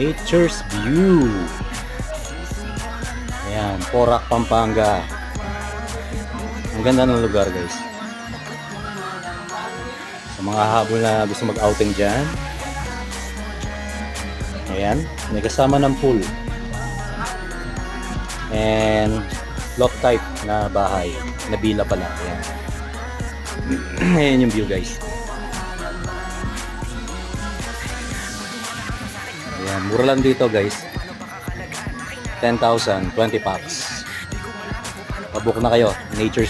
Nature's View. Ayan, Porac, Pampanga. Ang ganda ng lugar, guys. Sa mga habol na gusto mag-outing dyan. Ayan, may kasama ng pool. And loft type na bahay. Na villa pala. Ayan. Ayan yung view, guys. Ayan, mura lang dito, guys. 10,000, 20 packs. Pabook na kayo. Nature's